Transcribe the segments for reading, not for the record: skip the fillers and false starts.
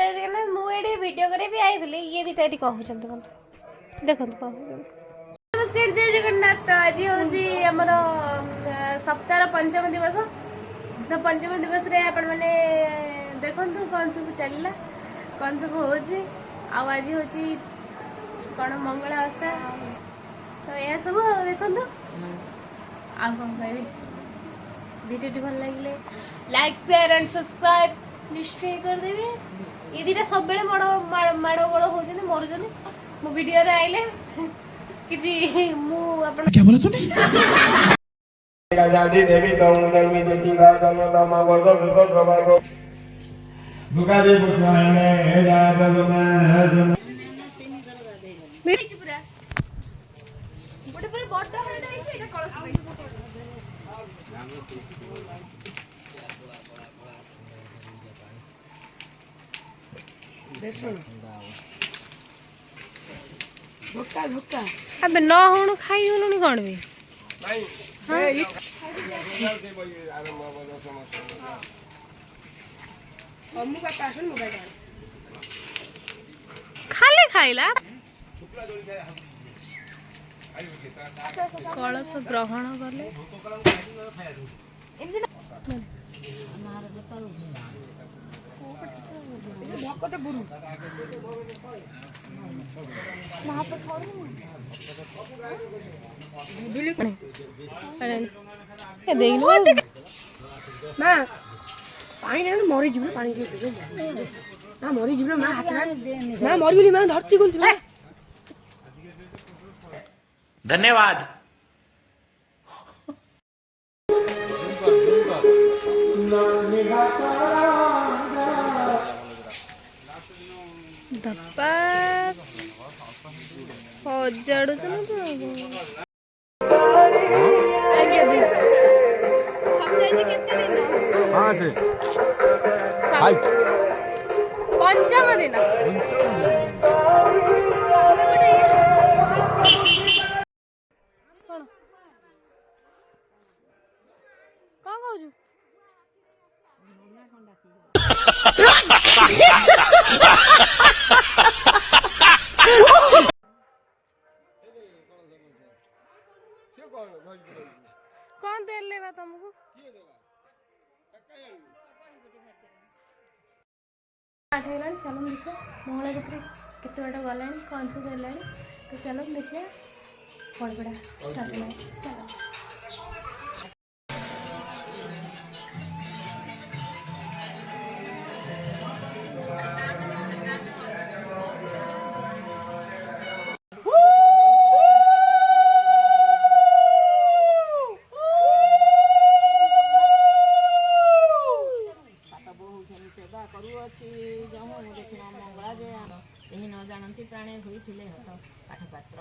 जय जगन्नाथ मुझे वीडियो करे भी आई थी ये दीटा ये कहते देखो कह नमस्कार जय जगन्नाथ। तो आज हूँ आमर सप्ताह पंचम दिवस। तो पंचम दिवस रे आपण मैंने देखु कौन सब चलला कौन सब हो आज हूँ कौन मंगला ओषा। तो यह सब देखु आ कौन कह वीडियो भल लगे लाइक शेयर एंड सब्सक्राइब निश्चय करदेवी। ये दीटा सब माड़ गोड़ होती मरुचंद मो वीडियो रे आइले किसी मु अपन क्या बोला तूने राजादी देवी गौण नरमी देती राजम नमा वर्ग विभव प्रभाव दुकादे पुत्राने राजम मेरी चुपरा बड़े बड़े बॉटल हटा है एटा कलस भाई बेसन धक्का धक्का अबे न होण खाई होलुनी कोन बे नहीं हां अम्मू का पासन मोबाइल खाली खाइला कलश ग्रहण करले भक्त गुरु ना पानी नहीं मरी जीव पानी ना मरी जीव ना हाथ ना मरी गली मैं धरती को धन्यवाद। धप्पा सजाड़ू पंचम दिन कौन कहू कौन दे लेवा तुमको चलो देखो मंगला पत्र केते बड़ा गला कौन सब है तो चलो देखिए बड़ा बड़ा स्टार्ट है चलो न जानती प्राणे होते हत पाठपात्र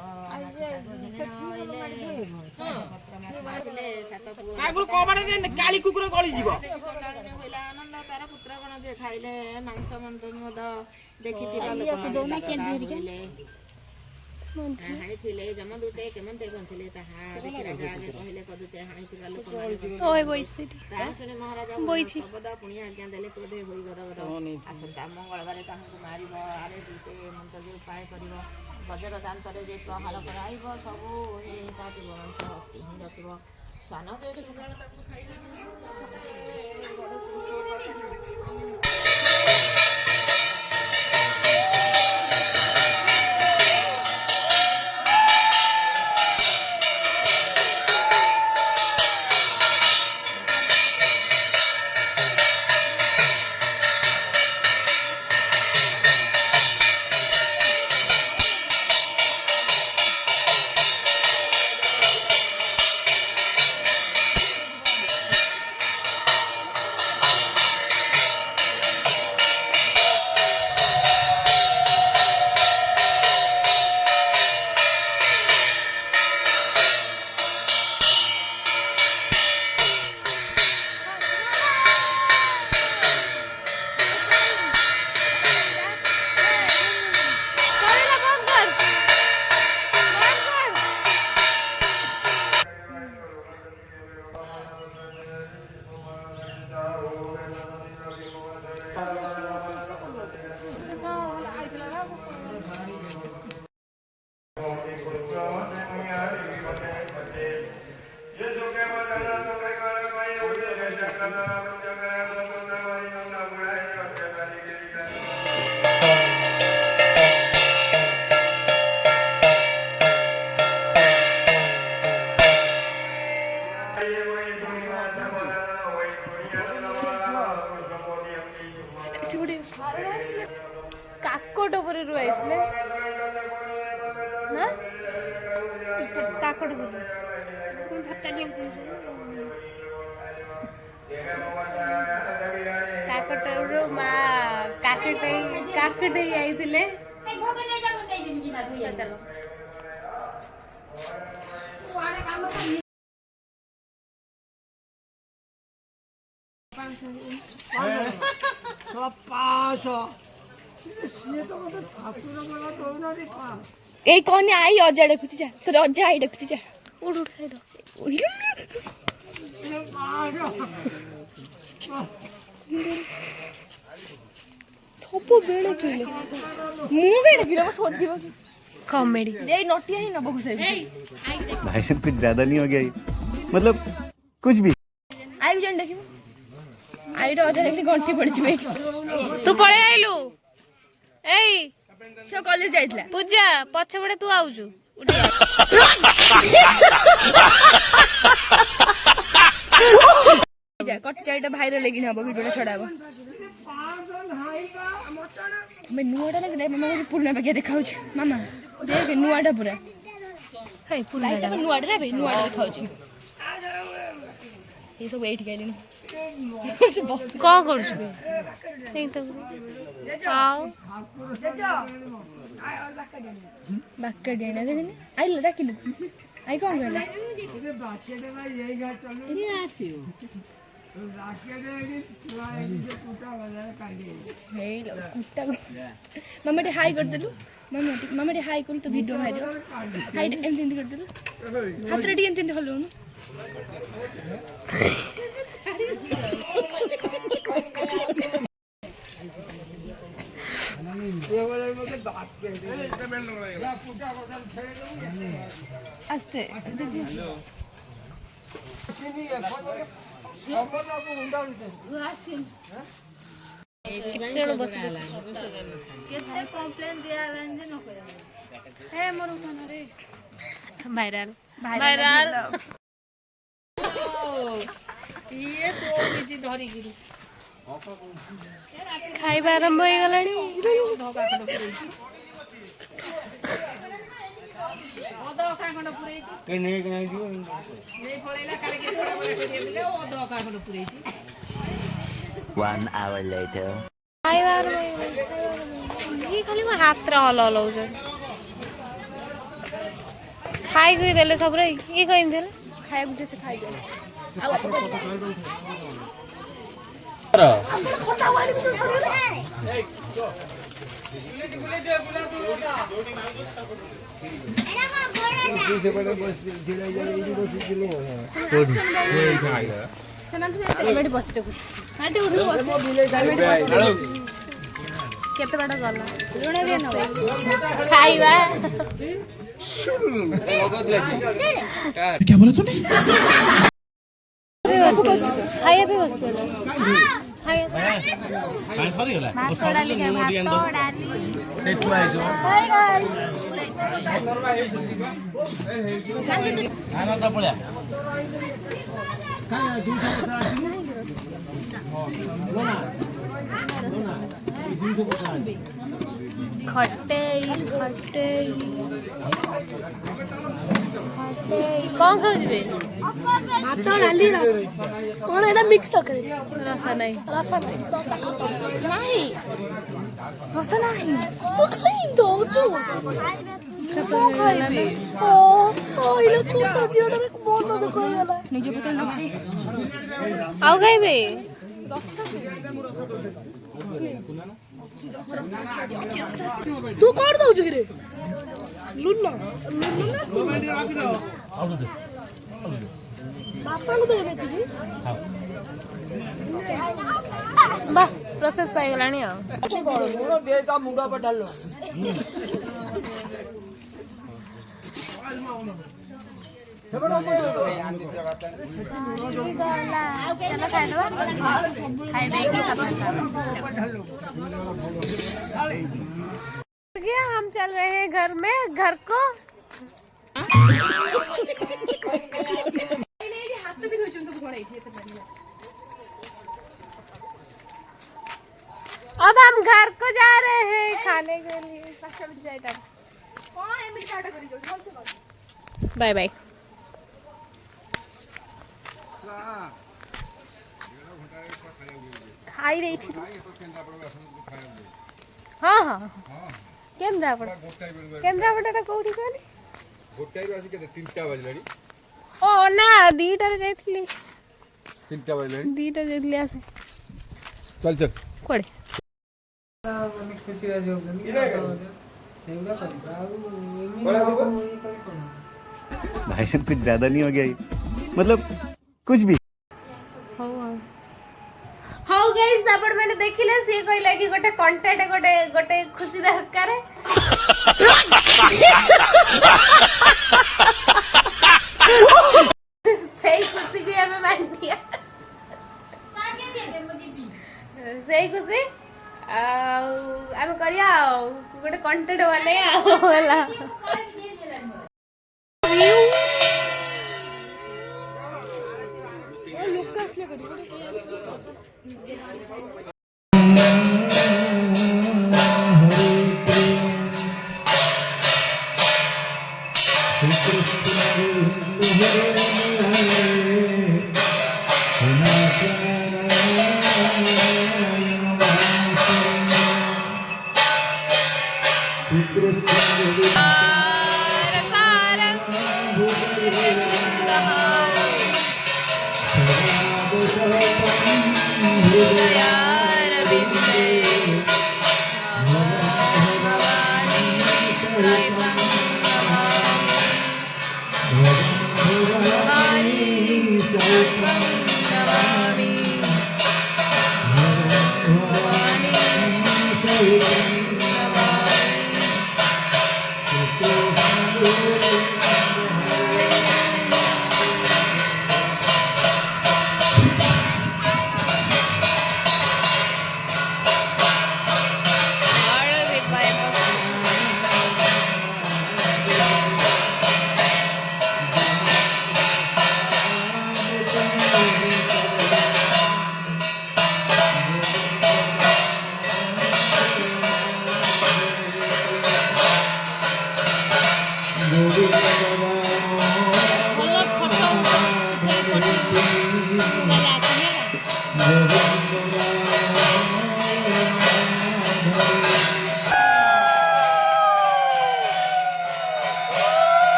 काली कुकुर गली जीव आनंद तार पुत्र गण जे खाइले मांस मद देखी हाणी थिले जम दुटे केमते बंचले ताहा देखि राजा आगे कहले कदुते हाणी थिबा लोक माने ओय बोइसी ता सुने महाराजा बोइसी पद पुणी आज्ञा देले कोदे होई गद गद आसंता मंगलवार ताहु मारिबो आरे दुटे मंत्र जे उपाय करिवो बजर दांतरे जे प्रहार कराइबो सबु हे ताति वंश हस्ति हि रखिबो स्वान जे सुगण ताकु खाइबो बड़ सुख काकोटपुरी रु आइतले ना काकोटपुरी तुम फटाली काकोटपुरी मा काकटे आइतले चलो ए कौन आई अजा देखुची जा सर अजा आई देखुची जा उड़ उड़ खाइलो सब बेले पिले मु केडे पिले सोधिबो कॉमेडी ए नोटिया ही नबो घुसे भाई साहब कुछ ज्यादा नहीं हो गया ये? मतलब कुछ भी आई जन देखिबो आई रो अजा एकली गंठी पड़छि बेच तू पळे आइलु एई से कॉलेज जाइतला पूजा पछे बडे तू आउजु जा कट चाइटा भाइरल लेकिन हबो वीडियो छडाबो मैं नुआडा लगे मामा को पुरना बगे देखाउ छी मामा देख नुआडा पूरा हे लाइट में नुआडा रे नुआडा देखाउ छी ये सब एठी गइलिन से बस का करछु नहीं तो आओ बाक्का डेना देखिन आई लडा किलो आई कोन गला हे लो कुत्ता मम्मा डे हाई कर देलु मम्मा डे हाई करू तो वीडियो भाइरल हाई एमती कर देलु हाथ रेडी एमती हलो न आस्ते केते जण बसले केते कंप्लेन दिया रंजन न कोया हे मोर उठान रे वायरल ये तो किछि धरि गिरी खाइबा आरंभ हो गलानी ओदो का खंड पुरैछि के नै फळैला काले के मिले ओदो का खंड पुरैछि 1 hour later. खाइबा आरंभ ये खाली म हाथ रे हलहलौ छ खाइ गई देले सब रे ये कहिन देले खाए गुटे से खाई गए केते बड़ा गला खाइबा क्या बोला तूने? खाइए भी बस खाइए भात डाली के भात डाली खट्टे कौन खाऊबे भात डाली रस कौन एटा मिक्स तकरे रस नहीं रस नहीं तो खाई दो जो ओ सोइलो छोटा जियोटा रे मन न कोइ गला निजे पता न खाई आउ खाइबे तू कोड दउ छु रे लुन्ना बापा को दे बेटी वाह प्रोसेस पाई गलानी आ मुंडो दे ता मुंडा पर डाल लो हम चल रहे हैं घर में घर को हाथ भी धोचुन तो घोड़ा इथे अब हम घर को जा रहे हैं खाने के लिए। Bye bye. खाई रही थी। हाँ हाँ केन्द्रापड़ा केन्द्रापड़ा कौटी कहली ओ ना दीटारे जाइथिली 3टा बजलानी दीटारे जाइथिली आसे चल चल कोड़े खुशी आज भाई साहब कुछ ज्यादा नहीं हो गया ये? मतलब कुछ भी हाउ गाइस तापर मैंने देखिले से कहला कि गोटे कंटेंट गोटे गोटे खुशी दरकार सही खुशी के हमें बांटिया सही खुशी आम करिया गोटे कंटेंट वाले वाला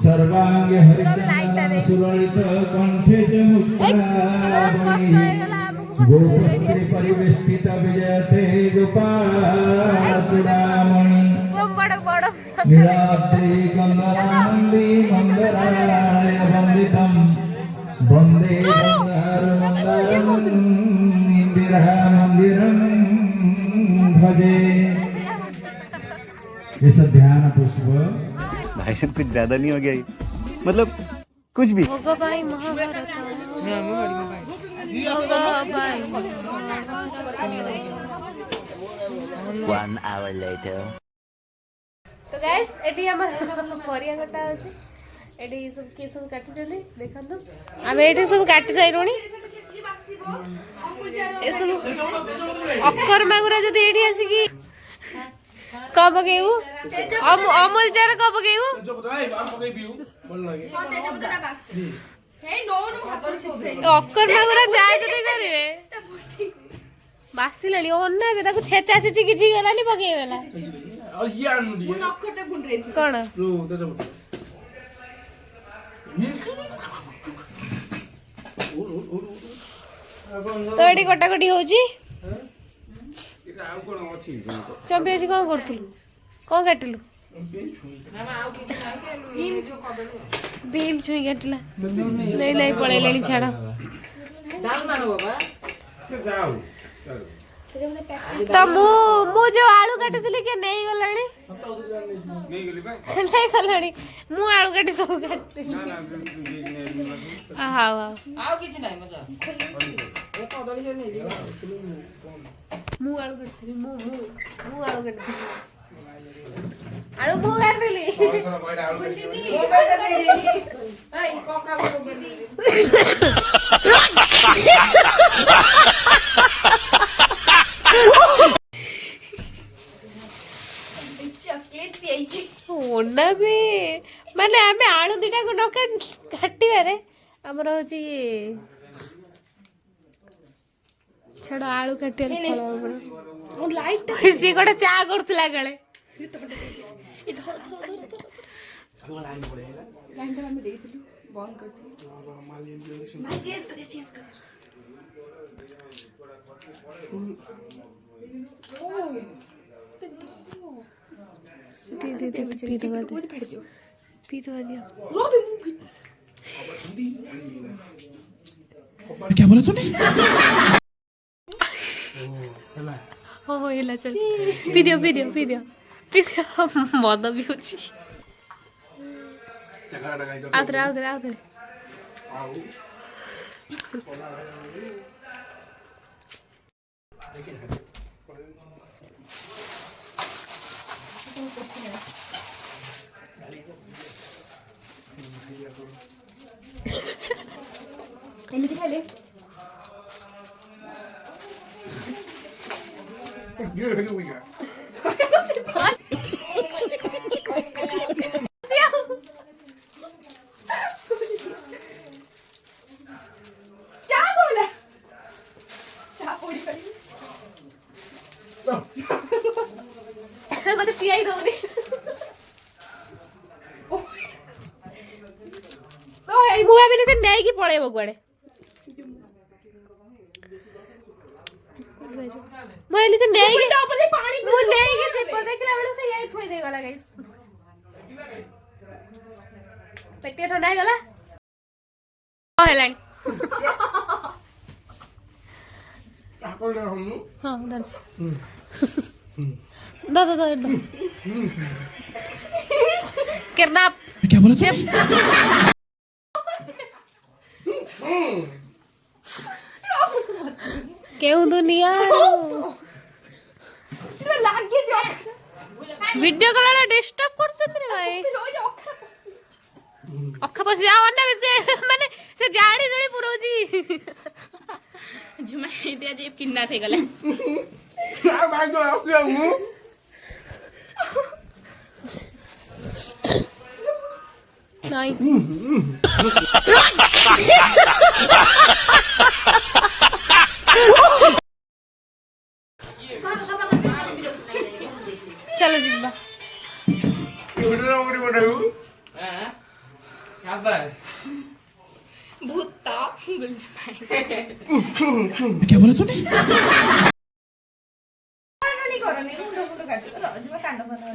सर्वांगे हरिचंदन सुललित कंठे च मुक्तावली गोपस्त्रे परिवेष्टित विजयते गोपाचूड़ामणि नीलाद्रि गंधरानंदी मंदराय वंदितम् भजे ये सब ध्यान पुष्प भाई साहब कुछ ज्यादा नहीं हो गया ये? मतलब कुछ भी। भोग पाई महाभारत भोग पाई One hour later. तो गाइस एटी हमर परिया कटा अछि एटी सब के सब काटि देले देखन हम एटी सब काटि साइरोनी ए सब अक्कर मागुरा जदी एटी आसी की कब गएउ अमल चार कब गएउ अक्कर मागुरा चाय जदी करिवे बासिलानी ओन्ना बे ताको छेचा छेची किछि गलानी पके देला कौन तो एटी कटाकटी होची चंपी आज कौन करथुलु कौन काटिलु बीम छुई काटिला नहीं नहीं पळेलेनी छाड़ा तो मु जो आलू काटुली के नहीं गलानी नहीं गलानी मु आलू काटी सब काटुली हां हां आउ किछि नाही मजा ए कदली से नहीं मु आलू काटुली मु आलू काटुली आलू मु काटुली आई कोका को बेली चॉकलेट पियाइछि ओना बे माने हमें आलू दिटा को न काटिबारे हमर होची छड़ा आलू काटिया फळ हमर ओ लाइट सी गोटा चा करथला गळे लाइट हम देइथिलु बंद करथिलु मैं चेस कर दे पी दवा दिया क्या बोला तूने हो हेला चल पी दियो मद भी होची आउतरे एने दिखाले ये है वो क्या चा बोला चा पोड़ी पड़ी मते पियाई दौनी तो ए मुआ बेले से नै की पळेबो गुआडे मोइली से नै की ऊपर से पानी मु नै की जेब देखला बेले से यही ठोई दे गला गाइस पेटे ठंडा गला हेलानी कर रहा हूं हां दर्श दादा करना क्या बोला तूने केउ दुनिया लागे जो वीडियो कॉल डिस्टर्ब करछत रे भाई अखा बस जाओ ना से माने से जाड़ी जड़ी पुरोजी जुमा इते जे किन्ना फे गला ना भाई तो आओ क्या हूं नहीं चलो जिब्बा उड़ी बताऊ हां शाबाश भूता बोल जुमा क्या बोला तूने नहीं करनी मुंडो काट जुमा कांड बना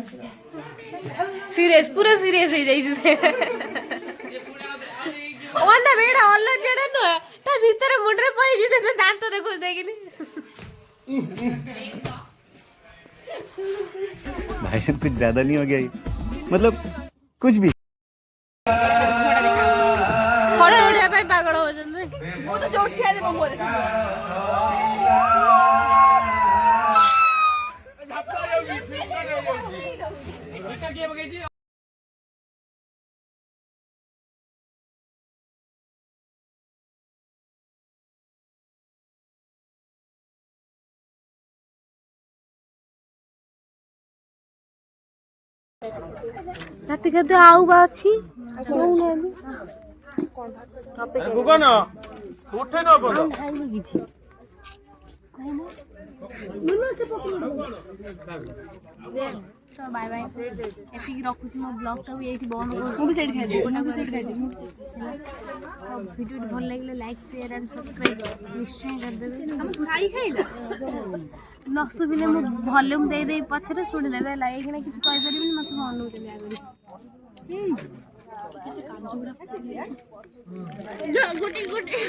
सीरियस पूरा सीरियस हो जाई से ଅନା ବେଡା ଅଲଗା ଯେଡା ନୁହଁ ତା ଭିତରେ ମୁଣ୍ଡରେ ପଇଛି ତ ଦାନ୍ତ ଦେଖୁଛି ଦେଖିନି भाई साहब कुछ ज्यादा नहीं हो गया ये मतलब कुछ भी ଫଟୋ ଉଠେଇବା ପାଇଁ ପାଗଳ ହଉଛନ୍ତି ମୁଁ ତ ଯୋଉଠି ଠିଆ ହେଲେ ମୋ ମୁହଁ ଦେଖା ରାତି ଖାଦ୍ୟ ଆଉ ବା ଅଛି ବାଏ ବାଏ ଏତିକି ରଖୁଛି ମୋ ବ୍ଲଗଟାକୁ ଏଇଠି ବନ୍ଦ କରୁଛି ମୁଁ ବି ସେଇଠି ଖାଇଦେବି ମୁଁ ବି ସେଇଠି ଖାଇଦେବି ମୁଁ ବି ସେଇଠି ଭିଡ଼ିଓଟି ଭଲ ଲାଗିଲେ ଲାଇକ୍ ସେୟାର ଆଣ୍ଡ ସବସ୍କ୍ରାଇବ୍ ନିଶ୍ଚୟ କରିଦେବେ ଖାଇ ଖାଇଲା ନ ଶୁଭିଲେ ମୁଁ ଭଲ୍ୟୁମ୍ ଦେଇ ପଛରେ ଶୁଣିଦେବେ ହେଲା ଏଇଖିଣା କିଛି କହିପାରିବିନି ମୋତେ ଅନଉଛନ୍ତି ଆଗରୁ ଗୋଟେ